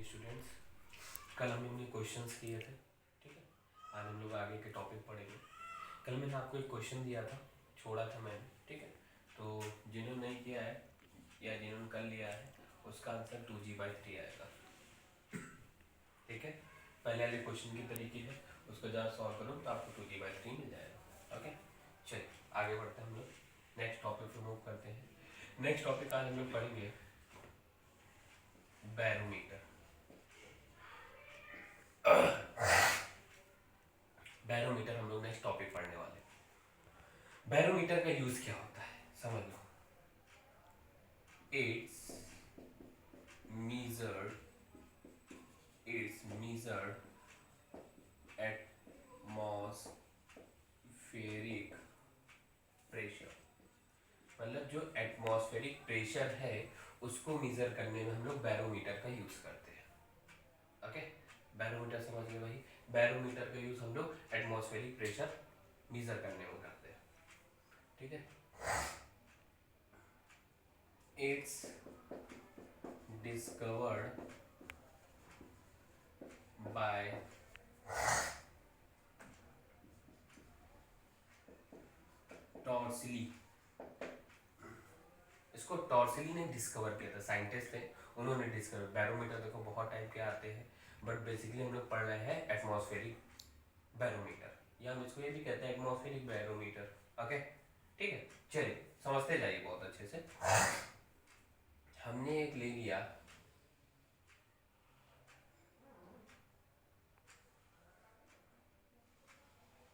Morning students. कल हमने questions किए थे, ठीक है। आज हम लोग आगे के टॉपिक पढ़ेंगे। कल मैंने आपको एक क्वेश्चन दिया था, छोड़ा था मैंने, ठीक है। तो जिन्होंने नहीं किया है या जिन्होंने कर लिया है उसका आंसर 2g/3 आएगा, ठीक है। पहले वाले क्वेश्चन की तरीके है, उसको जब सॉल्व करो तो आपको 2g/3 मिल जाएगा। ओके, चलिए आगे बढ़ते हैं हम लोग। नेक्स्ट टॉपिक पे मूव करते हैं। नेक्स्ट टॉपिक आज हम लोग पढ़ेंगे बैरोमीटर। बैरोमीटर हम लोग नेक्स्ट टॉपिक पढ़ने वाले हैं। बैरोमीटर का यूज क्या होता है समझ लो। It's measured it's measured atmospheric pressure, मतलब जो एटमॉस्फेरिक प्रेशर है उसको मेजर करने में हम लोग बैरोमीटर का यूज करते हैं। ओके, बैरोमीटर समझ गए भाई। बैरोमीटर का यूज हम लोग एटमॉस्फेरिक प्रेशर मेजर करने में करते हैं, ठीक है। It's discovered by टॉर्सिली। इसको टॉर्सिली ने डिस्कवर किया था, साइंटिस्ट थे, उन्होंने डिस्कवर। बैरोमीटर देखो बहुत टाइप के आते हैं, बट बेसिकली हम लोग पढ़ रहे हैं एटमॉस्फेरिक बैरोमीटर, या हम इसको ये भी कहते हैं एटमॉस्फेरिक बैरोमीटर। ओके, ठीक है। चलिए समझते जाइए बहुत अच्छे से। हमने एक ले लिया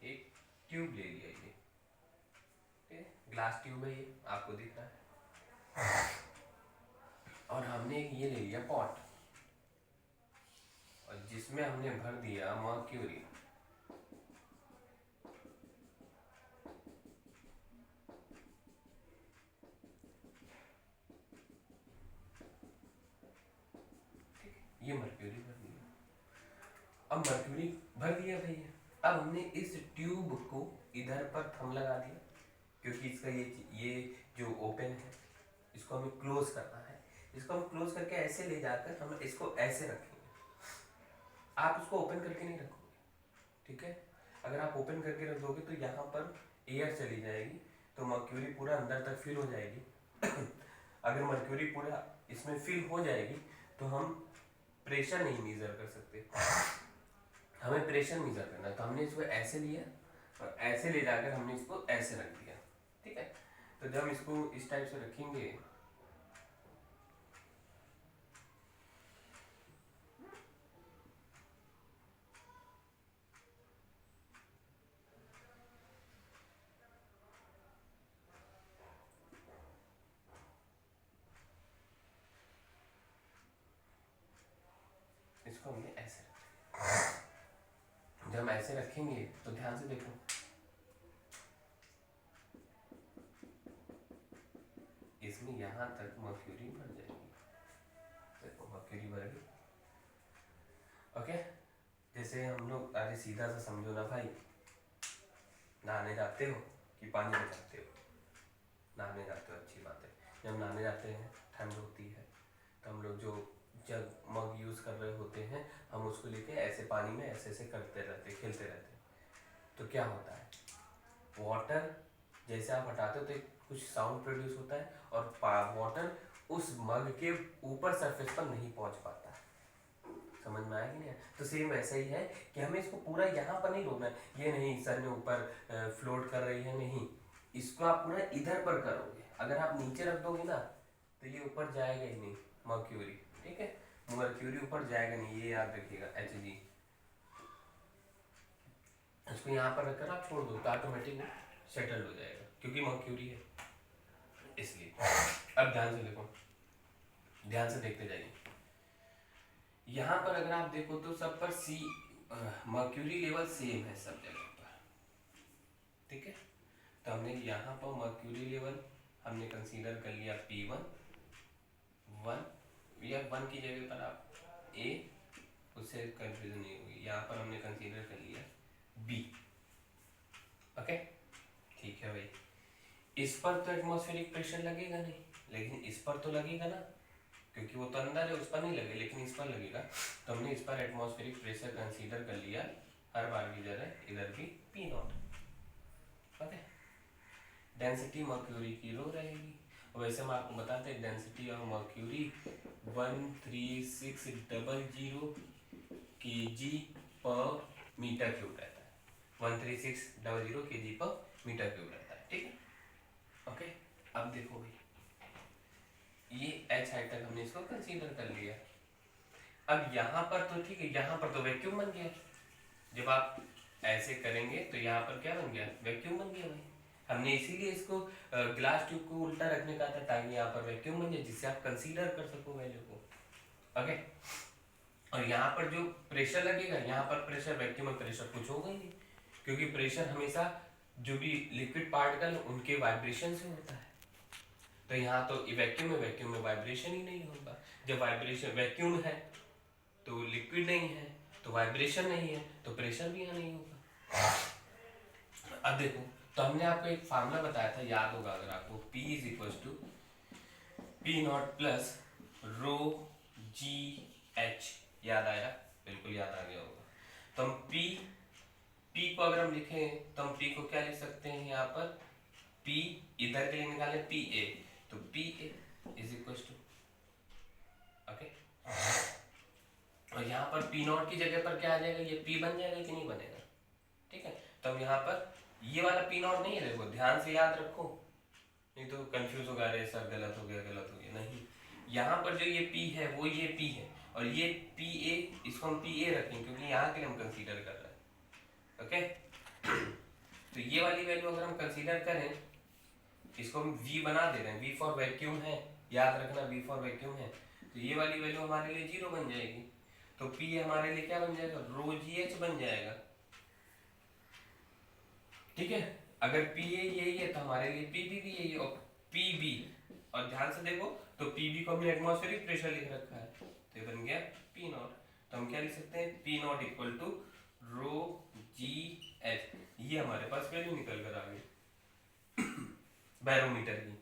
एक ट्यूब ले लिया, ये ठीक है, ग्लास ट्यूब है, ये आपको दिख रहा है। और हमने एक ये ले लिया पॉट, और जिसमें हमने भर दिया मर्क्यूरी। ये मर्क्यूरी भर दिया। अब मर्क्यूरी भर दिया भैया, अब हमने इस ट्यूब को इधर पर थंब लगा दिया, क्योंकि इसका ये जो ओपन है इसको हमें क्लोज करना है। इसको हम क्लोज करके ऐसे ले जाकर हम इसको ऐसे रखेंगे। आप इसको ओपन करके नहीं रखोगे, ठीक है। अगर आप ओपन करके रख दोगे तो यहाँ पर एयर चली जाएगी, तो मर्क्यूरी पूरा अंदर तक फिल हो जाएगी। अगर मर्क्यूरी पूरा इसमें फिल हो जाएगी तो हम प्रेशर नहीं मेजर कर सकते। हमें प्रेशर मेजर करना है, तो हमने इसको ऐसे लिया और ऐसे ले जाकर हमने इसको ऐसे रख दिया, ठीक है। तो जब हम इसको इस टाइप से रखेंगे इसको हमने ऐसे जब हम ऐसे रखेंगे तो ध्यान से देखो, इसमें यहां तक मर्क्यूरी भर जाएगी। देखो मर्क्यूरी भर गई। ओके, जैसे हम लोग, अरे सीधा सा समझो ना भाई, नहाने जाते हो कि पानी बचाते हो? नहाने जाते हो, अच्छी बात है। जब नहाने जाते हैं ठंड होती है तो हम लोग जो जग मग यूज़ कर रहे होते हैं, हम उसको लेके ऐसे पानी में ऐसे ऐसे करते रहते, खेलते रहते हैं। तो क्या होता है, वाटर जैसे आप हटाते हो तो एक कुछ साउंड प्रोड्यूस होता है, और वाटर उस मग के ऊपर सरफेस पर नहीं पहुंच पाता है। समझ में आया कि नहीं? तो सेम ऐसा ही है कि हमें इसको पूरा यहाँ पर नहीं रोकना है, ये नहीं सर ने ऊपर फ्लोट कर रही है, नहीं, इसको आप पूरा इधर पर करोगे। अगर आप नीचे रख दोगे ना तो ये ऊपर जाएगा ही नहीं मर्क्यूरी, ठीक है। मर्क्यूरी ऊपर जाएगा नहीं, ये याद रखिएगा। Hg इसको यहाँ पर रखकर आप छोड़ दो तो ऑटोमेटिक सेटल हो जाएगा, क्योंकि मर्क्यूरी है इसलिए। अब ध्यान से देखो, ध्यान से देखते जाइए। यहाँ पर अगर आप देखो तो सब पर सी मर्क्यूरी लेवल सेम है सब जगह पर, ठीक है। तो हमने यहाँ पर मर्क्यूरी लेवल हमने कंसीडर कर लिया P1 1, या 1 की जगह पर आप A, उससे कंफ्यूजन नहीं होगी। यहाँ पर हमने कंसीडर कर लिया B। ओके, ठीक है भाई। इस पर तो एटमॉस्फेरिक प्रेशर लगेगा नहीं, लेकिन इस पर तो लगेगा ना, क्योंकि वो तो अंदर है, उस पर नहीं लगे, लेकिन इस पर लगेगा, तो हमने इस पर एटमॉस्फेरिक प्रेशर कंसीडर कर लिया, हर बार की तरह इधर भी P not. Okay, density mercury की रो रहेगी। वैसे हम आपको बताते हैं डेंसिटी ऑफ मर्क्यूरी 13600 kg पर मीटर क्यूब रहता है, 13600 kg पर मीटर क्यूब रहता है, ठीक है। ओके, अब देखो भाई, ये एच हाइट तक हमने इसको कंसीडर कर लिया। अब यहाँ पर तो ठीक है, यहाँ पर तो वैक्यूम बन गया, जब आप ऐसे करेंगे तो यहाँ पर क्या बन गया, वैक्यूम बन गया भाई। हमने इसीलिए इसको ग्लास ट्यूब को उल्टा रखने का था, ताकि यहाँ पर वैक्यूम बन जाए, जिससे आप कंसीडर कर सको वैल्यू को। ओके, और यहाँ पर जो प्रेशर लगेगा, यहाँ पर प्रेशर, वैक्यूम में प्रेशर कुछ होगा ही नहीं, क्योंकि प्रेशर हमेशा जो भी लिक्विड पार्टिकल उनके वाइब्रेशन से होता है। तो यहाँ तो वैक्यूम में वाइब्रेशन ही नहीं होगा। जब वाइब्रेशन, वैक्यूम है तो लिक्विड नहीं है, तो वाइब्रेशन नहीं है, तो प्रेशर भी यहाँ नहीं होगा। अब देखो, तो हमने आपको एक फार्मूला बताया था, याद होगा अगर आपको, P is equal to P not plus rho ji h, याद आया? बिल्कुल याद आ गया होगा। तो हम P को अगर हम लिखें तो हम P को क्या लिख सकते हैं, यहाँ पर P इधर के लिए निकाले पी ए, तो P A is equal to, okay, और यहाँ पर पी नॉट की जगह पर क्या आ जाएगा, ये P बन जाएगा कि नहीं बनेगा, ठीक है। तो हम यहाँ पर ये वाला पी नॉट नहीं है, देखो ध्यान से याद रखो, नहीं तो कंफ्यूज होगा, अरे सर गलत हो गया, नहीं, यहाँ पर जो ये P है वो ये P है, और ये पी ए, इसको हम पी ए रखेंगे क्योंकि यहाँ के लिए हम कंसीडर कर रहे हैं, ओके। तो ये वाली वैल्यू अगर हम कंसीडर करें, इसको हम V बना दे रहे हैं, V फॉर वैक्यूम है, याद रखना V फॉर वैक्यूम है, तो ये वाली वैल्यू हमारे लिए 0 बन जाएगी, तो P हमारे लिए क्या बन जाएगा, रो जी एच बन जाएगा, ठीक है। अगर P A यही है तो हमारे लिए P B भी यही है, और P B, और ध्यान से देखो तो P B को हमने एटमॉस्फेरिक प्रेशर लिख रखा है, तो ये बन गया P नॉट। तो हम क्या लिख सकते हैं, P nought equal to rho ji h, ये हमारे पास वैल्यू निकल कर आ गई बैरोमीटर की।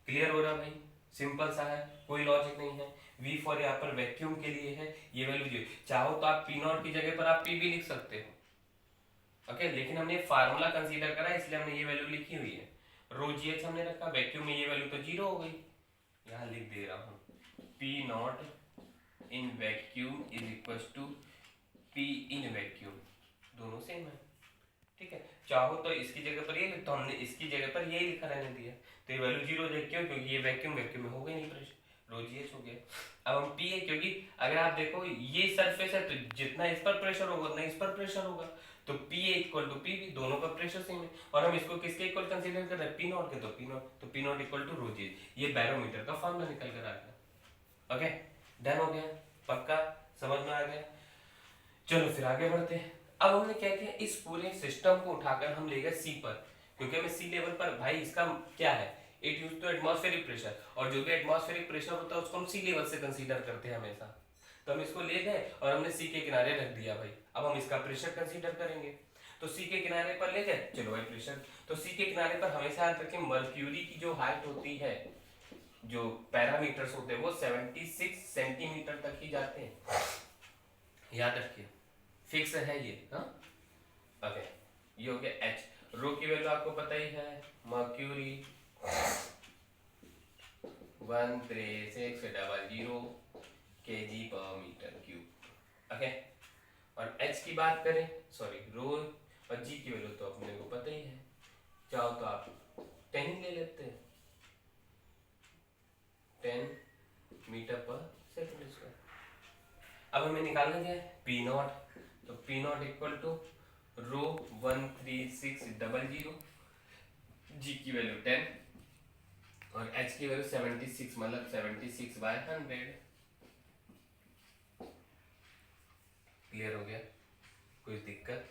क्लियर हो रहा भाई, सिंपल सा है, कोई लॉजिक नहीं है। V फॉर यहाँ पर वैक्यूम के लिए है, ये वैल्यू जो चाहो तो आप P नॉट की जगह पर आप P भी लिख सकते हो, ओके, लेकिन हमने फार्मूला कंसीडर करा इसलिए हमने ये वैल्यू लिखी हुई है, रो जी एच हमने रखा, वैक्यूम में ये वैल्यू तो 0 हो गई, यहाँ लिख दे रहा हूँ P nought in vacuum is equal to P in vacuum, दोनों सेम है, ठीक है। चाहो तो इसकी जगह पर ये, तो हमने इसकी जगह पर यही लिखा रहने दिया, तो ये वैल्यू 0 हो जाएगी, क्यों, क्योंकि ये वैक्यूम में हो गई नहीं प्रेशर, रो जी एच हो गया। अब हम पी है, क्योंकि अगर आप देखो ये सरफेस है तो जितना इस पर प्रेशर होगा उतना इस पर प्रेशर होगा, तो P A equal to P B, दोनों का प्रेशर सेम है, और हम इसको किसके इक्वल कंसीडर कर रहे हैं, P नॉट के, तो P nought equal to rho ji h, ये बैरोमीटर का फॉर्मूला निकल कर आ गया, ओके, डन हो गया, पक्का समझ में आ गया। चलो फिर आगे बढ़ते हैं। अब हमने क्या किया, इस पूरे सिस्टम को उठाकर हम ले गए सी पर, क्योंकि हमें सी लेवल पर, भाई इसका क्या है, it use to atmospheric pressure, और जो भी एटमॉस्फेरिक प्रेशर होता है उसको हम सी लेवल से कंसीडर करते हैं हमेशा, तो हम इसको ले गए और हमने सी के किनारे रख दिया भाई। अब हम इसका प्रेशर कंसीडर करेंगे, तो सी के किनारे पर ले गए, चलो भाई प्रेशर, तो सी के किनारे पर हमेशा याद रखें मर्क्यूरी की जो हाइट होती है, जो पैरामीटर्स होते हैं वो 76 सेंटीमीटर तक ही जाते हैं, याद रखिए, फिक्स है ये, हाँ, ओके। ये हो गया एच, रो की वैल्यू आपको पता ही है, मर्क्यूरी 13600 kg पर मीटर क्यूब, ओके। और एच की बात करें, सॉरी रो और जी की वैल्यू तो अपने को पता ही है, चाहो तो आप 10 ले लेते हैं, 10 मीटर पर सेकंड स्क्वायर। अब हमें निकालना क्या है, पी नॉट, तो पी नॉट इक्वल टू रो 13600, जी की वैल्यू 10 और एच की वैल्यू 76, मतलब 76/100। क्लियर हो गया, कोई दिक्कत?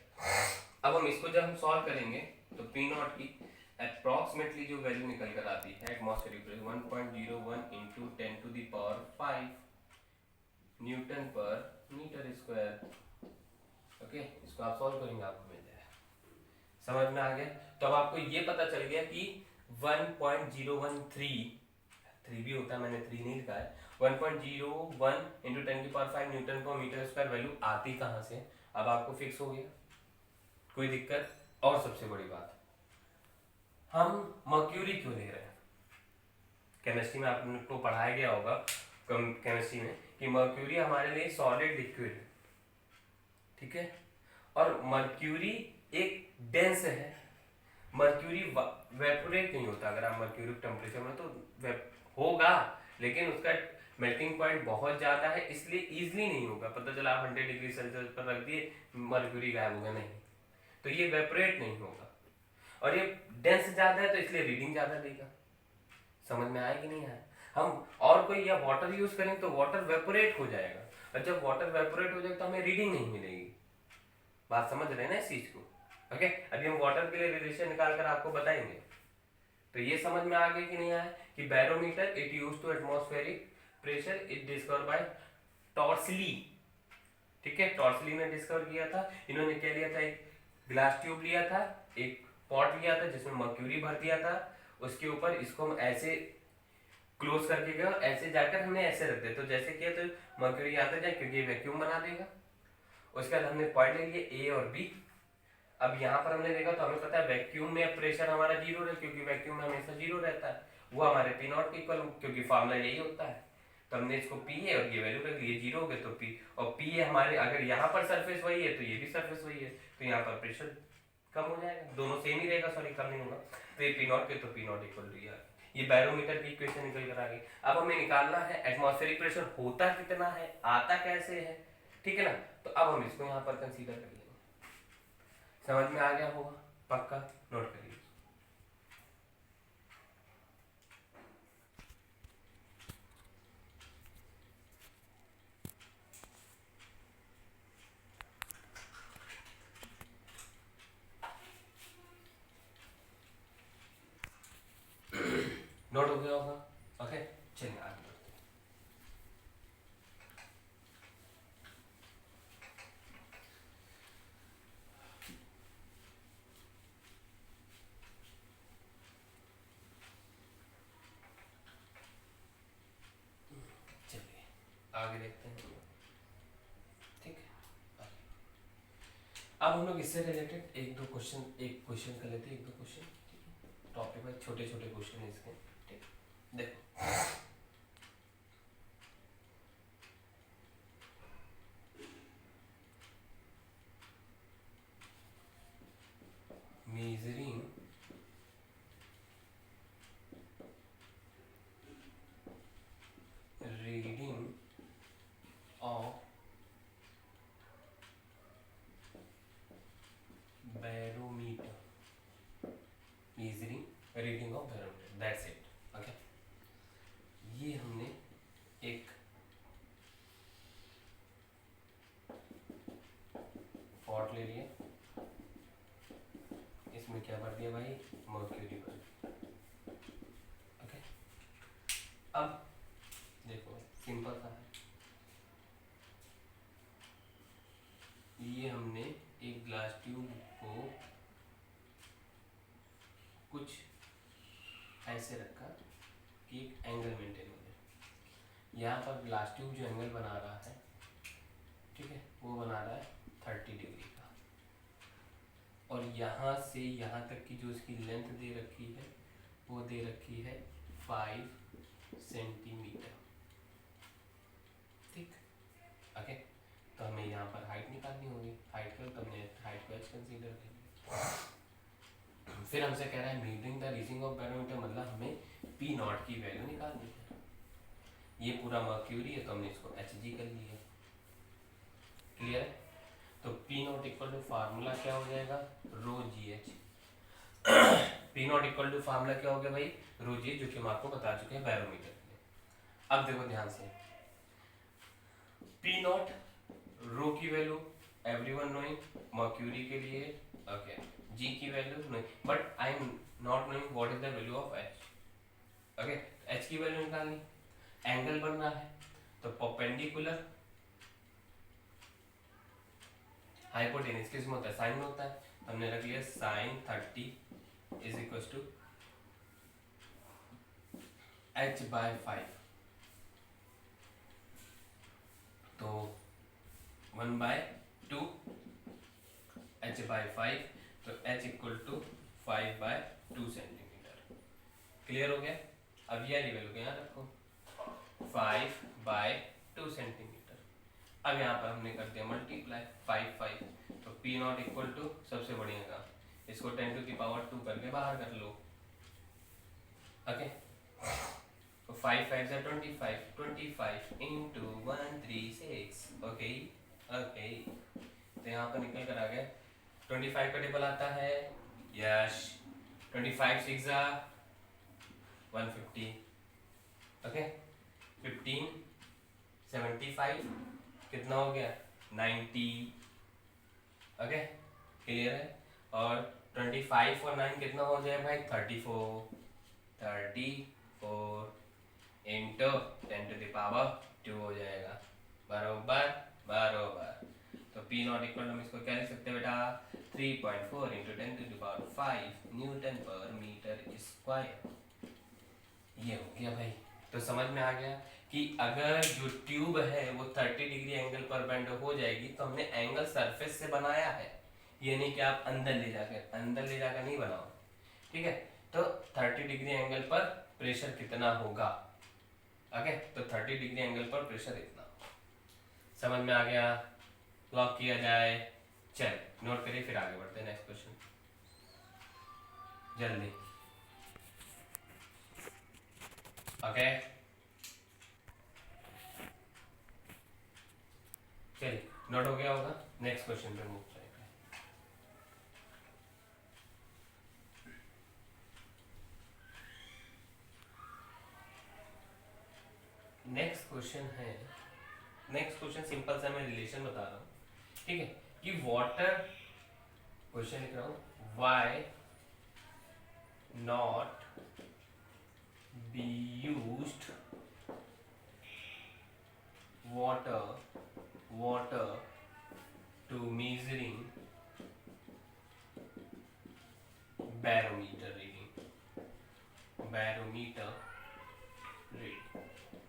अब हम इसको जब हम सॉल्व करेंगे तो पी नॉट की अप्रॉक्सीमेटली जो वैल्यू निकल कर आती है एटमॉस्फेरिक प्रेशर 1.01 इंटू 10⁵ न्यूटन पर मीटर स्क्वायर, ओके। इसको आप सॉल्व करेंगे आपको मिल जाएगा, समझ में आ गया। तो अब आपको ये पता चल गया कि 1.013 3 भी होता है, मैंने 3 नहीं लिखा है। 1.01 इंटू 10⁵ न्यूटन पर मीटर स्क्वायर वैल्यू आती कहाँ से? अब आपको फिक्स हो गया, कोई दिक्कत? और सबसे बड़ी बात, हम मर्क्यूरी क्यों ले रहे हैं? केमिस्ट्री में आपको पढ़ाया गया होगा केमिस्ट्री में कि मर्क्यूरी हमारे लिए सॉलिड लिक्विड है, ठीक है, और मर्क्यूरी एक डेंस है। मर्क्यूरी वेपोरेट नहीं होता, अगर आप मर्क्यूरी टेम्परेचर में तो होगा, लेकिन उसका मेल्टिंग पॉइंट बहुत ज्यादा है, इसलिए इजीली नहीं होगा। पता चला आप 100 डिग्री सेल्सियस पर रख दिए, मर्क्यूरी गायब होगा, नहीं, तो ये वेपोरेट नहीं होगा। और ये डेंस ज्यादा है तो इसलिए रीडिंग ज्यादा देगा। समझ में आया कि नहीं आया? हम और कोई या वाटर यूज करें तो वाटर वेपोरेट हो जाएगा, और जब वाटर वेपोरेट हो जाएगा तो हमें रीडिंग नहीं मिलेगी। बात समझ रहे हैं ना इस चीज को? ओके, अभी हम वाटर के लिए रिलेशन निकाल कर आपको बताएंगे। तो ये समझ में आ गया कि नहीं आया कि barometer it use to atmospheric pressure, it discover by Torricelli, ठीक है, टॉर्सली ने डिस्कवर किया था। इन्होंने क्या लिया था? एक ग्लास ट्यूब लिया था, एक पॉट लिया था जिसमें मर्क्यूरी भर दिया था, उसके ऊपर इसको हम ऐसे क्लोज करके गए और ऐसे जाकर हमने ऐसे रख दिया, तो जैसे किया तो मर्क्यूरी आता जाए क्योंकि ये वैक्यूम बना देगा। उसके बाद हमने पॉइंट ले लिए ए और बी। अब यहाँ पर हमने देखा तो हमें पता है वैक्यूम में प्रेशर हमारा जीरो है, क्योंकि वैक्यूम में हमेशा जीरो रहता है, वो हमारे पी नॉट के इक्वल, क्योंकि फार्मूला यही होता है। तो हमने इसको पी है और ये वैल्यू रख ली, जीरो हो गए तो पी, और पी है हमारे, अगर यहाँ पर सरफेस वही है तो ये भी सरफेस वही है, तो यहाँ पर प्रेशर कम हो जाएगा, दोनों सेम ही रहेगा, सॉरी कम नहीं होगा, तो ये पी नॉट के तो पी नॉट इक्वल टू ये बैरोमीटर की इक्वेशन निकल कर आ गई। अब हमें निकालना है एटमॉस्फेरिक प्रेशर होता कितना है, आता कैसे है, ठीक है ना? तो अब हम इसको यहाँ पर कंसीडर कर लेंगे। समझ में आ गया होगा पक्का? नोट करिए। नोट हो गया होगा? ओके, चलिए आगे बढ़ते हैं। चलिए आगे देखते हैं, ठीक है। अब हम लोग इससे रिलेटेड एक क्वेश्चन कर लेते हैं, एक दो क्वेश्चन, टॉपिक वाइज छोटे छोटे क्वेश्चन है इसके, ठीक। देखो, measuring reading of barometer, measuring reading of barometer, that's it. Okay, ये हमने एक पॉट ले लिया, इसमें क्या भर दिया भाई? मर्क्यूरी भर। ओके, अब देखो सिंपल सा है, ये हमने एक ग्लास ट्यूब को कुछ ऐसे रखा कि एक एंगल मेंटेन हो जाए। यहाँ पर ग्लास ट्यूब जो एंगल बना रहा है, ठीक है, वो बना रहा है 30 डिग्री का, और यहाँ से यहाँ तक की जो इसकी लेंथ दे रखी है वो दे रखी है 5 सेंटीमीटर, ठीक। ओके, तो हमें यहाँ पर हाइट निकालनी होगी, हाइट कर, तो हमने हाइट को एच कंसीडर करेंगे। फिर हमसे कह रहा है metering the reading of barometer, मतलब हमें पी नॉट की वैल्यू निकालनी है। ये पूरा मर्क्यूरी है तो हमने इसको एच जी कर लिया, क्लियर है? तो P naught equal to formula क्या हो जाएगा? Rho ji H. P naught equal to formula क्या हो गया भाई? रो जी, जो कि हम आपको बता चुके हैं बैरोमीटर के लिए। अब देखो ध्यान से, पी नॉट रो की वैल्यू एवरीवन नोइंग, मर्क्यूरी के लिए ओके, जी की वैल्यू नहीं, but I am not knowing what is the value of H. Okay, H की वैल्यू निकालनी, एंगल बनना है तो परपेंडिकुलर हाइपोटेनस किस में होता है? साइन में होता है, हमने रख लिया sign 30 is equal to h/5, तो 1/2 h/5, तो h equal to 5/2 centimetre. Clear हो गया? अब यह लेवल को यहाँ रखो 5/2 सेंटीमीटर। अब यहाँ पर हमने कर दिया मल्टीप्लाई 5 तो P नॉट इक्वल टू सबसे बढ़िया का इसको 10⁻² करके बाहर कर लो। ओके, तो 5 5 से 25 इंटू 136। ओके ओके, तो यहाँ पर निकल कर आ गया 25 का टेबल आता है, यस 25 6 150। ओके, 15 75 कितना हो गया 90। ओके, क्लियर है? और 25 और 9 कितना हो जाए भाई 34 इंटू 10⁻² हो जाएगा, बरोबर बरोबर। तो P नॉट इक्वल हम इसको क्या लिख सकते हैं बेटा 3.4 इंटू 10⁵ न्यूटन पर मीटर स्क्वायर। ये हो गया भाई। तो समझ में आ गया कि अगर जो ट्यूब है वो 30 डिग्री एंगल पर बेंड हो जाएगी तो हमने एंगल सरफेस से बनाया है, ये नहीं कि आप अंदर ले जाकर नहीं बनाओ। ठीक है, तो 30 डिग्री एंगल पर प्रेशर कितना होगा? ओके, तो 30 डिग्री एंगल पर प्रेशर इतना। समझ में आ गया? लॉक किया जाए। चल नोट करिए, फिर आगे बढ़ते हैं नेक्स्ट क्वेश्चन जल्दी। ओके चलिए, नोट हो गया होगा, नेक्स्ट क्वेश्चन पे मूव करेंगे। नेक्स्ट क्वेश्चन सिंपल सा मैं रिलेशन बता रहा हूँ, ठीक है, कि वाटर, क्वेश्चन लिख रहा हूँ, why not be used water to measuring barometer reading,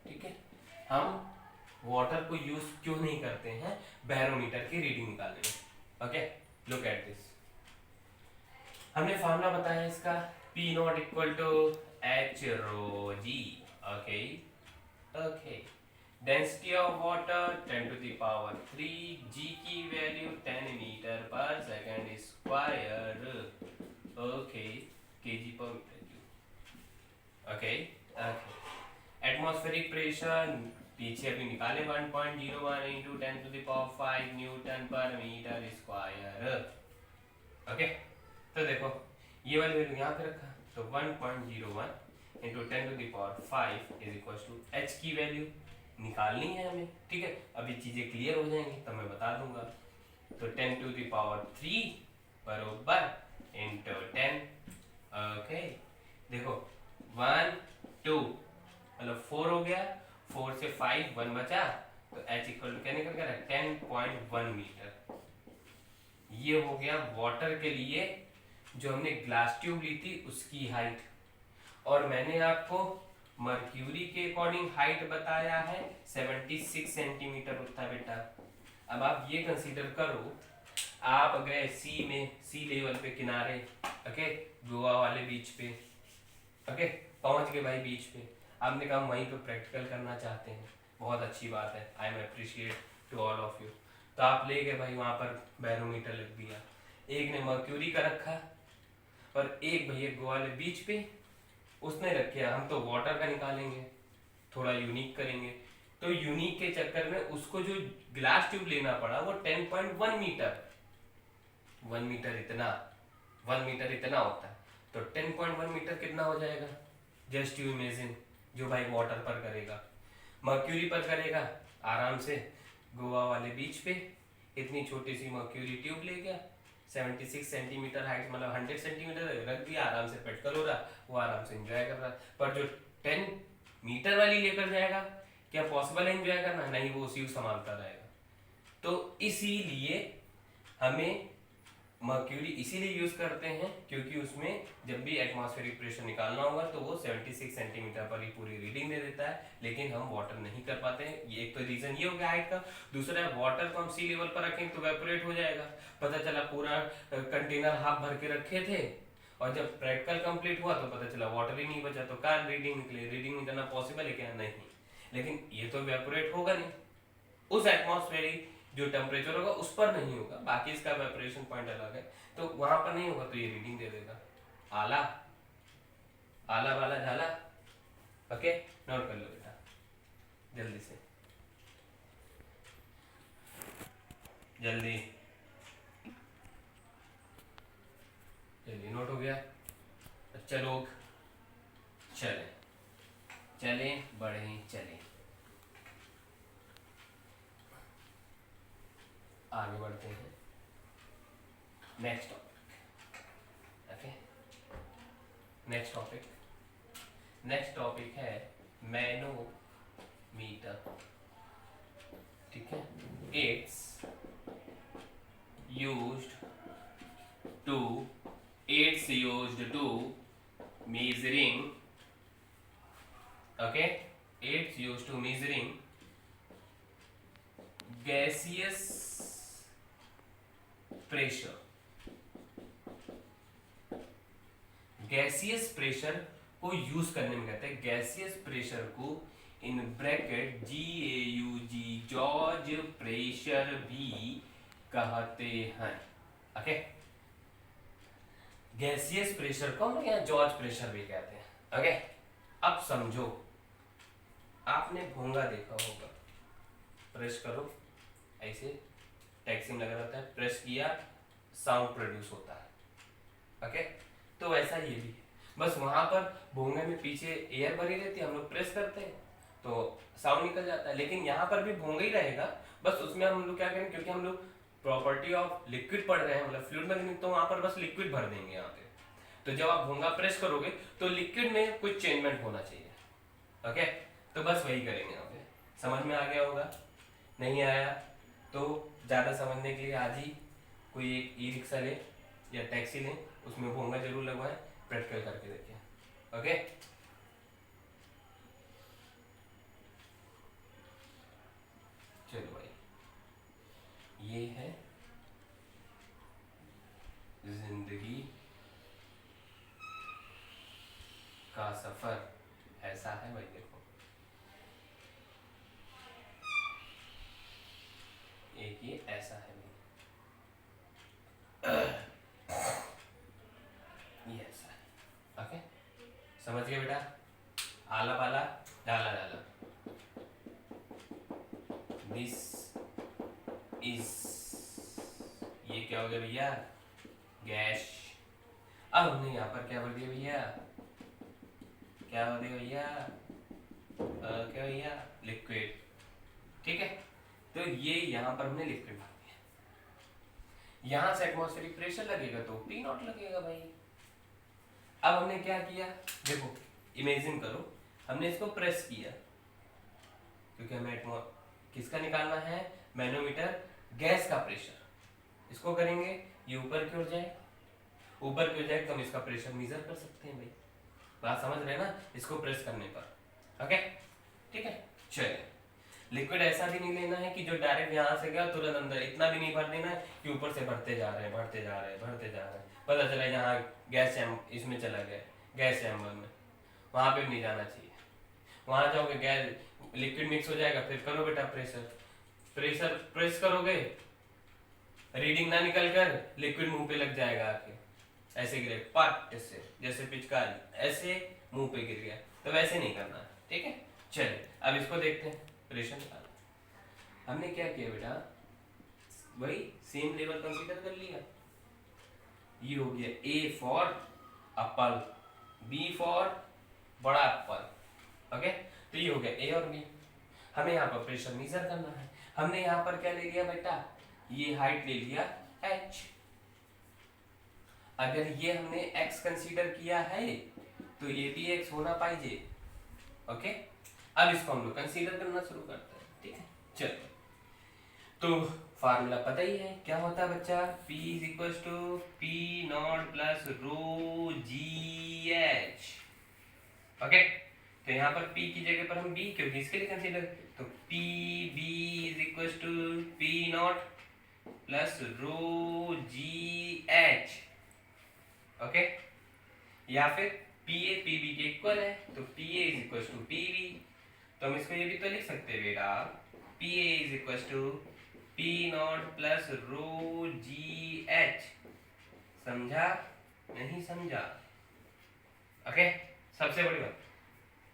ठीक है। हम वाटर को यूज क्यों नहीं करते हैं बैरोमीटर की रीडिंग निकालने में? Okay, look at this. हमने फॉर्मूला बताया इसका P nought equal to h/ρg। Okay okay, density of water 10⁻³ g की वैल्यू 10 मीटर पर सेकंड स्क्वायर। ओके, kg पर metre cube. Okay okay, atmospheric pressure पीछे अभी निकाले 1.01 इंटू 10⁵ न्यूटन पर मीटर स्क्वायर। ओके, तो देखो ये वाली वैल्यू यहाँ पे रखा, तो 1.01 into 10⁵ is equal to h की वैल्यू निकालनी है हमें। ठीक है, अभी चीजें क्लियर हो जाएंगी तब मैं बता दूंगा। तो 10⁻³ बरोबर इंटू 10। ओके, देखो 1 2 मतलब 4 हो गया, 4 से 5 1 बचा, तो h इक्वल टू क्या निकल गया 10.1 मीटर। ये हो गया वाटर के लिए जो हमने ग्लास ट्यूब ली थी उसकी हाइट, और मैंने आपको मर्क्यूरी के अकॉर्डिंग हाइट बताया है 76 सेंटीमीटर होता है बेटा। अब आप ये कंसीडर करो, आप गए सी लेवल पे किनारे, ओके, गोवा वाले बीच पे, ओके, पहुंच गए भाई बीच पे, आपने कहा वहीं पे प्रैक्टिकल करना चाहते हैं, बहुत अच्छी बात है, I am appreciate to all of you. तो आप ले गए भाई, वहां पर बैरोमीटर लग दिया, एक ने मर्क्यूरी का रखा और एक भैया गोवा वाले बीच पे उसने रखे। हम तो वाटर का निकालेंगे, थोड़ा यूनिक करेंगे, तो यूनिक के चक्कर में उसको जो ग्लास ट्यूब लेना पड़ा वो 10.1 मीटर, 1 मीटर इतना होता है, तो 10.1 मीटर कितना हो जाएगा? जस्ट यू इमेजिन, जो भाई वाटर पर करेगा, मर्क्यूरी पर करेगा आराम से, गोवा वाले बीच पे इतनी छोटी सी मर्क्यूरी ट्यूब ले गया, 76 सेंटीमीटर हाइट मतलब 100 सेंटीमीटर रख दिया, आराम से पेट्रोल हो रहा, वो आराम से एंजॉय कर रहा। पर जो 10 मीटर वाली लेकर जाएगा, क्या पॉसिबल है एंजॉय करना? नहीं, वो उसी को संभालता रहेगा। तो इसीलिए हमें मर्क्यूरी इसीलिए यूज करते हैं क्योंकि उसमें जब भी एटमॉस्फेरिक प्रेशर निकालना होगा तो वो 76 सेंटीमीटर पर ही पूरी रीडिंग दे देता है, लेकिन हम वाटर नहीं कर पाते हैं। ये एक तो रीजन ये हो गया हाइट का। दूसरा है वाटर को हम सी लेवल पर रखें तो वेपोरेट हो जाएगा। पता चला पूरा कंटेनर हाफ भर के रखे थे और जब प्रैक्टिकल कंप्लीट हुआ तो पता चला वाटर ही नहीं बचा, तो कहाँ रीडिंग निकले? रीडिंग निकलना पॉसिबल है क्या? नहीं। लेकिन ये तो वेपोरेट होगा नहीं, उस एटमॉस्फेरिक जो टेम्परेचर होगा उस पर नहीं होगा, बाकी इसका वेपोरेशन पॉइंट अलग है, तो वहां पर नहीं होगा तो ये रीडिंग दे देगा। आला आला वाला झाला। ओके, नोट कर लो बेटा जल्दी से, जल्दी जल्दी। नोट हो गया? अच्छा लोग चले चले बढ़े चले, आगे बढ़ते हैं next topic. Okay, next topic है मैनोमीटर। ठीक है, it's used to measuring, okay, it's used to measuring gaseous pressure। Gaseous pressure को यूज करने में कहते हैं, गैसियस प्रेशर को इन ब्रैकेट GAUG जॉर्ज प्रेशर भी कहते हैं। ओके, गैसियस प्रेशर को हम यहाँ जॉर्ज प्रेशर भी कहते हैं। ओके, अब समझो, आपने भोंगा देखा होगा, प्रेस करो ऐसे टैक्सी में लगा रहता है, प्रेस किया साउंड प्रोड्यूस होता है। ओके, तो वैसा ये भी है, बस वहां पर भोंगे में पीछे एयर भरी रहती है, हम लोग प्रेस करते हैं तो साउंड निकल जाता है, लेकिन यहाँ पर भी भोंगा ही रहेगा, बस उसमें हम लोग क्या करेंगे, क्योंकि हम लोग प्रॉपर्टी ऑफ लिक्विड पढ़ रहे हैं, मतलब फ्लूइड मैकेनिक्स, तो वहां पर बस लिक्विड भर देंगे यहाँ पे। तो जब आप भोंगा प्रेस करोगे तो लिक्विड में कुछ चेंजमेंट होना चाहिए। ओके, तो बस वही करेंगे यहाँ पे। समझ में आ गया होगा? नहीं आया तो ज़्यादा समझने के लिए आज ही कोई एक ई रिक्शा ले या टैक्सी लें, उसमें भोंगा जरूर लगवाएं, प्रैक्टिकल करके देखिए। ओके, चलो भाई, ये है जिंदगी का सफर, ऐसा है भाई। देखो, एक ये ऐसा है भाई, ये ऐसा है। ओके, समझ गए बेटा? आला वाला डाला डाला, दिस इज, ये क्या हो गया भैया? गैस। अब हमने यहाँ पर क्या भर दिया भैया? क्या हो दिया भैया? क्या भैया? लिक्विड। ठीक है, तो ये यहाँ पर हमने लिक्विड भर दिया, यहाँ से एटमॉस्फेरिक प्रेशर लगेगा तो P नॉट लगेगा भाई। अब हमने क्या किया, देखो इमेजिन करो, हमने इसको प्रेस किया क्योंकि हमें किसका निकालना है? मैनोमीटर गैस का प्रेशर। इसको करेंगे, ये ऊपर की ओर जाए, ऊपर की ओर जाए तो हम इसका प्रेशर मेजर कर सकते हैं भाई। बात समझ रहे हैं ना? इसको प्रेस करने पर। ओके, ठीक है, चलिए। लिक्विड ऐसा भी नहीं लेना है कि जो डायरेक्ट यहाँ से गया तुरंत अंदर, इतना भी नहीं भर देना है कि ऊपर से भरते जा रहे हैं, भरते जा रहे हैं, भरते जा रहे हैं, पता चला यहाँ गैस चैम्बर इसमें चला गया, गैस चैम्बर में, वहां पे भी नहीं जाना चाहिए। वहां जाओगे गैस लिक्विड मिक्स हो जाएगा, फिर करो बेटा प्रेशर प्रेस करोगे, रीडिंग ना निकल कर लिक्विड मुंह पे लग जाएगा आके, ऐसे गिरे पट से, जैसे पिचकारी ऐसे मुंह पे गिर गया, तो वैसे नहीं करना है। ठीक है, चलिए अब इसको देखते हैं, प्रेशर निकालना। हमने क्या किया बेटा, वही सेम लेवल कंसीडर कर लिया। ये हो गया A for Apple, B for बड़ा एप्पल। ओके, तो ये हो गया A और B। हमें यहाँ पर प्रेशर मेजर करना है, हमने यहाँ पर क्या ले लिया बेटा, ये हाइट ले लिया h। अगर ये हमने x कंसीडर किया है तो ये भी x होना पाइजे। ओके, अब इसको हम लोग कंसीडर करना शुरू करते हैं। ठीक है, चलो, तो फार्मूला पता ही है क्या होता है बच्चा, P is equal to P not plus rho ji h. Okay, तो यहाँ पर P की जगह पर हम B क्योंकि इसके लिए कंसीडर, तो P B is equal to P not plus rho ji h. Okay, या फिर पी ए पी बी के इक्वल है, तो P A is equal to P B. तो हम इसको ये भी तो लिख सकते हैं बेटा, P A is equal to P not plus rho ji h. समझा नहीं समझा? ओके, सबसे बड़ी बात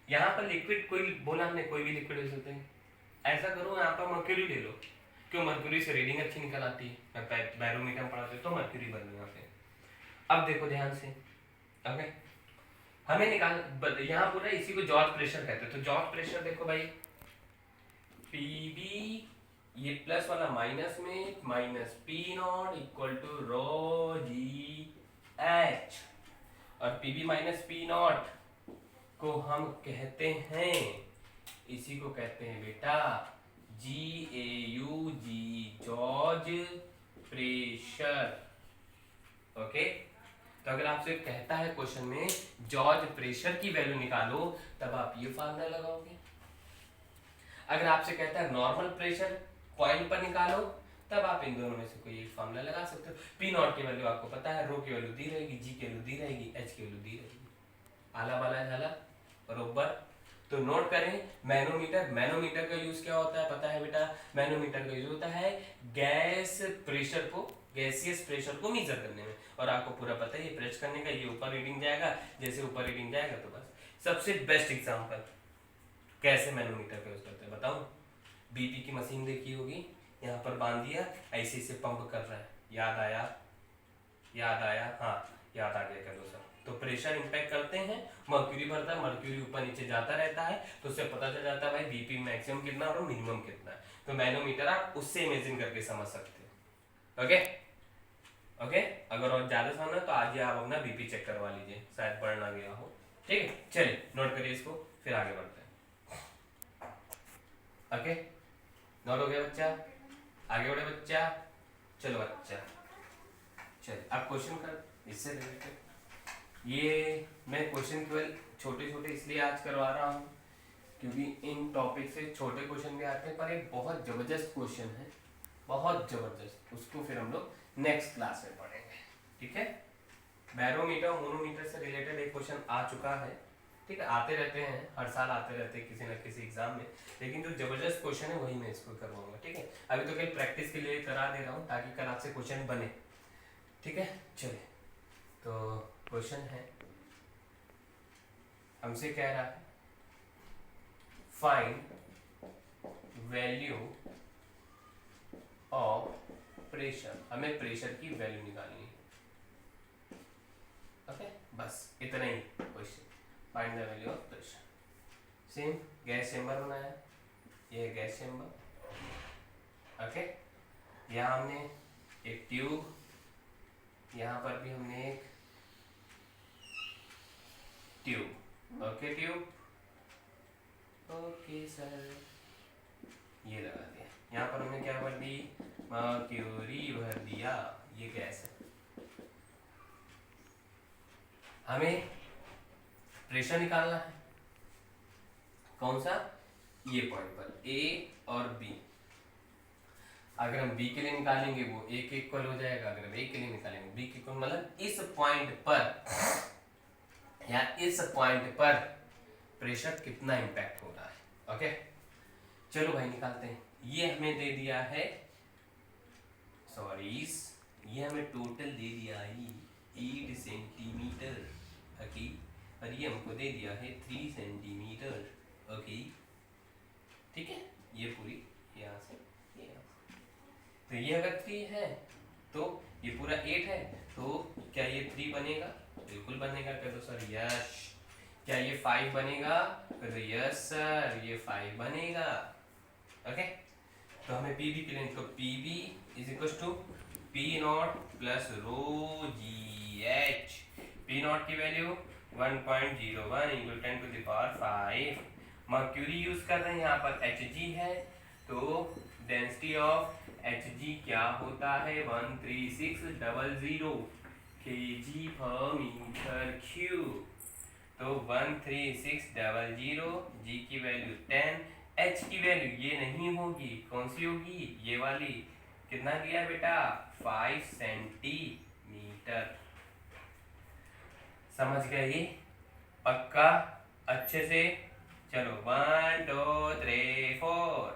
यहाँ पर लिक्विड कोई बोला हमने, कोई भी लिक्विड ले सकते हैं। ऐसा करो यहाँ पर मर्क्यूरी ले लो, क्यों, मर्क्यूरी से रीडिंग अच्छी निकल आती है, मैं बैरोमीटर पढ़ाते तो मर्क्यूरी बन लो यहाँ पे। अब देखो ध्यान से, ओके, हमें निकाल यहाँ पूरा इसी को जॉर्ज प्रेशर कहते हैं। तो जॉर्ज प्रेशर देखो भाई, पीबी ये प्लस वाला माइनस में minus P naught equal to rho ji H, और पीबी माइनस पी नॉट को हम कहते हैं, इसी को कहते हैं बेटा जी ए यू जी, जॉर्ज प्रेशर। ओके, तो अगर आपसे कहता है क्वेश्चन में जॉर्ज प्रेशर की वैल्यू निकालो, तब आप ये फार्मूला लगाओगे। अगर आपसे कहता है नॉर्मल प्रेशर पॉइंट पर निकालो, तब आप इन दोनों में से कोई एक फार्मूला लगा सकते हो। पी नॉट की वैल्यू आपको पता है, रो की वैल्यू दी रहेगी, जी की वैल्यू दी रहेगी, एच की वैल्यू दी रहेगी। आला बाला झाला बरोबर। तो नोट करें, मैनोमीटर, मैनोमीटर का यूज क्या होता है पता है बेटा, मैनोमीटर का यूज होता है गैस प्रेशर को, गैसियस प्रेशर को मेजर करने में। और आपको पूरा पता है ये प्रेस करने का, ये ऊपर रीडिंग जाएगा, जैसे ऊपर रीडिंग जाएगा तो बस। सबसे बेस्ट एग्जांपल कैसे मैनोमीटर का यूज करते हैं बताऊं, बीपी की मशीन देखी होगी, यहाँ पर बांध दिया, ऐसे ऐसे पंप कर रहा है, याद आया, याद आया, हाँ याद आ गया, करो सर। तो प्रेशर इंपैक्ट करते हैं, मर्क्यूरी बढ़ता है, मर्क्यूरी ऊपर नीचे जाता रहता है, तो उससे पता चल जाता है भाई बीपी मैक्सिमम कितना और मिनिमम कितना है। तो मैनोमीटर आप उससे इमेजिन करके समझ सकते हो। ओके ओके, अगर और ज्यादा समझना तो आज ही आप अपना बीपी चेक करवा लीजिए, शायद बढ़ ना गया हो। ठीक है, चलिए नोट करिए इसको, फिर आगे बढ़ते हैं। ओके, नोट हो गया बच्चा, आगे बढ़े बच्चा, चलो बच्चा, चलिए अब क्वेश्चन कर इससे रिलेटेड। ये मैं क्वेश्चन केवल छोटे छोटे इसलिए आज करवा रहा हूँ क्योंकि इन टॉपिक से छोटे क्वेश्चन भी आते हैं, पर एक बहुत जबरदस्त क्वेश्चन है, बहुत जबरदस्त, उसको फिर हम लोग नेक्स्ट क्लास में पढ़ेंगे। ठीक है, बैरोमीटर मोनोमीटर से रिलेटेड एक क्वेश्चन आ चुका है, ठीक है, आते रहते हैं, हर साल आते रहते हैं किसी न किसी एग्जाम में, लेकिन जो जबरदस्त क्वेश्चन है वही मैं इसको करवाऊंगा। ठीक है, अभी तो कल प्रैक्टिस के लिए करा दे रहा हूँ ताकि कल आपसे क्वेश्चन बने। ठीक है, चलिए, तो क्वेश्चन है, हमसे कह रहा है फाइंड वैल्यू ऑफ प्रेशर, हमें प्रेशर की वैल्यू निकालनी है। ओके, बस इतना ही question, find the value of pressure. Same gas chamber बनाया, ये गैस चेंबर। ओके, यहाँ हमने एक ट्यूब, यहाँ पर भी हमने एक tube. Okay tube, okay sir, ये लगा दिया, यहाँ पर हमने क्या भर दी, मर्क्यूरी भर दिया, ये गैस है। हमें प्रेशर निकालना है, कौन सा, ये पॉइंट पर ए और बी। अगर हम बी के लिए निकालेंगे वो ए के इक्वल हो जाएगा, अगर हम ए के लिए निकालेंगे बी के इक्वल, मतलब इस पॉइंट पर या इस पॉइंट पर प्रेशर कितना इंपैक्ट हो रहा है। ओके, चलो भाई निकालते हैं। ये हमें दे दिया है, सॉरी, ये हमें टोटल दे दिया है 8 सेंटीमीटर। ओके, और ये हमको दे दिया है 3 सेंटीमीटर। ओके, ठीक है, ये पूरी यहाँ से यहाँ, तो ये अगर 3 है तो ये पूरा 8 है, तो क्या ये 3 बनेगा, बिल्कुल बनेगा, कह दो सर यस। क्या ये 5 बनेगा, कह दो यस सर, ये 5 बनेगा। ओके, तो हमें पीबी के लिए, तो PB is equal to P not plus rho ji H. P naught की value 1.01 into 10 to the power 5। Mercury use कर रहे हैं, यहाँ पर Hg है, तो डेंसिटी ऑफ Hg क्या होता है 13600 kg per meter cube। तो 13600, g की वैल्यू 10, h की वैल्यू ये नहीं होगी, कौन सी होगी, ये वाली। कितना दिया बेटा 5 सेंटीमीटर। समझ गए ये पक्का अच्छे से। चलो 1 2 3 4।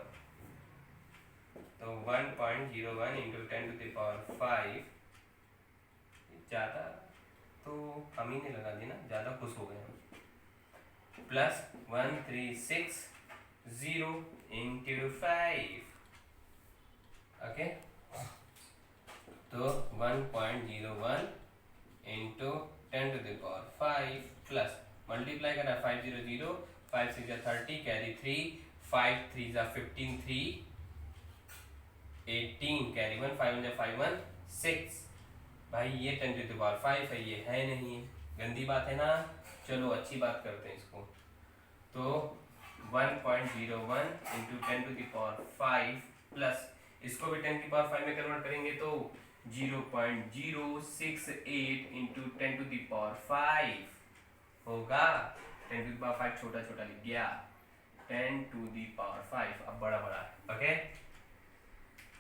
तो 1.01 इंटू 10⁵ ज़्यादा तो हम ही ने लगा दी ना, ज़्यादा खुश हो गए हम। Plus 1360 into 5। ओके, तो 1.01 इंटू 10⁵ प्लस मल्टीप्लाई करना 500, 5 6 30, कैरी 3, 5 3 15, 3 18, कैरी 1, 5 1 5 1 6। भाई ये 10⁵ है, ये है नहीं, गंदी बात है ना। चलो अच्छी बात करते हैं इसको। तो 1.01 इंटू 10⁵ प्लस इसको भी 10⁵ में कन्वर्ट करेंगे तो 0.068 इंटू 10⁵ होगा। 10⁵ छोटा छोटा लिख गया, 10⁵ अब बड़ा बड़ा। ओके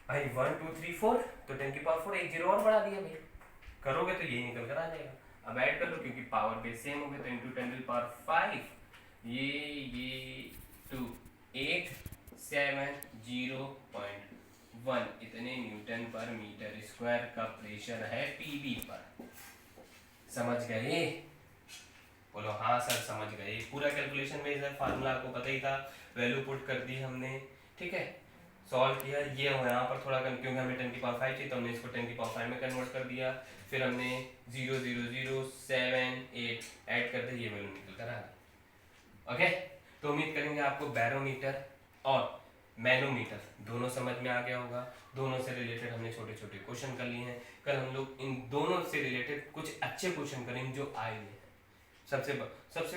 भाई 1 2 3 4, तो 10⁵ एक जीरो और बढ़ा दिया भाई, करोगे तो यही निकल कर आ जाएगा। अब ऐड कर लो क्योंकि पावर बेस सेम हो गए, तो इंटू 10⁵ ये 2 8 7 0.1 इतने न्यूटन पर मीटर स्क्वायर का प्रेशर है पीबी पर। समझ गए? बोलो हाँ सर समझ गए। पूरा कैलकुलेशन में सर फार्मूला आपको पता ही था, वैल्यू पुट कर दी हमने, ठीक है, सॉल्व किया। ये यहाँ पर थोड़ा क्योंकि हमें 10⁵ चाहिए तो हमने इसको 10⁵ में कन्वर्ट कर दिया। फिर हमने 0 0 0 7 8 ऐड कर दिया, ये वैल्यू निकल कर आ गई। ओके, तो उम्मीद करेंगे आपको बैरोमीटर और मैनोमीटर दोनों समझ में आ गया होगा। दोनों से रिलेटेड हमने छोटे छोटे क्वेश्चन कर लिए हैं। कल हम लोग इन दोनों से रिलेटेड कुछ अच्छे क्वेश्चन करेंगे जो आए हैं। सबसे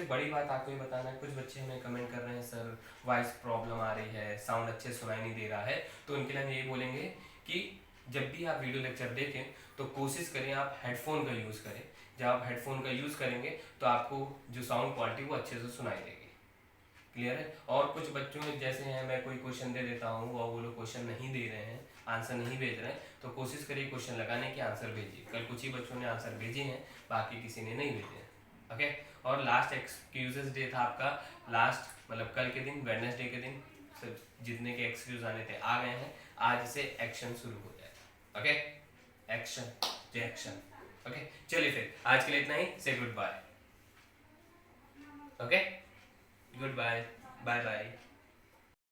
बड़ी बात आपको ये बताना है, कुछ बच्चे हमें कमेंट कर रहे हैं सर वॉइस प्रॉब्लम आ रही है, साउंड अच्छे सुनाई नहीं दे रहा है, तो उनके लिए हम यही बोलेंगे कि जब भी आप वीडियो लेक्चर देखें तो कोशिश करें आप हेडफोन का यूज़ करें। जब आप हेडफोन का यूज़ करेंगे तो आपको जो साउंड क्वालिटी वो अच्छे से सुनाई देगी। क्लियर है? और कुछ बच्चों में जैसे हैं, मैं कोई क्वेश्चन दे देता हूँ और वो लोग क्वेश्चन नहीं दे रहे हैं, आंसर नहीं भेज रहे हैं, तो कोशिश करिए क्वेश्चन लगाने की, आंसर भेजिए। कल कुछ ही बच्चों ने आंसर भेजे हैं, बाकी किसी ने नहीं भेजे हैं। ओके, और लास्ट एक्सक्यूजेस डे था आपका, लास्ट मतलब कल के दिन, वेडनेसडे के दिन सब जितने के एक्सक्यूज आने थे आ गए हैं। आज से एक्शन शुरू हो जाएगा। ओके, एक्शन जे एक्शन। ओके, चलिए फिर आज के लिए इतना ही। से goodbye. Okay, goodbye, bye bye.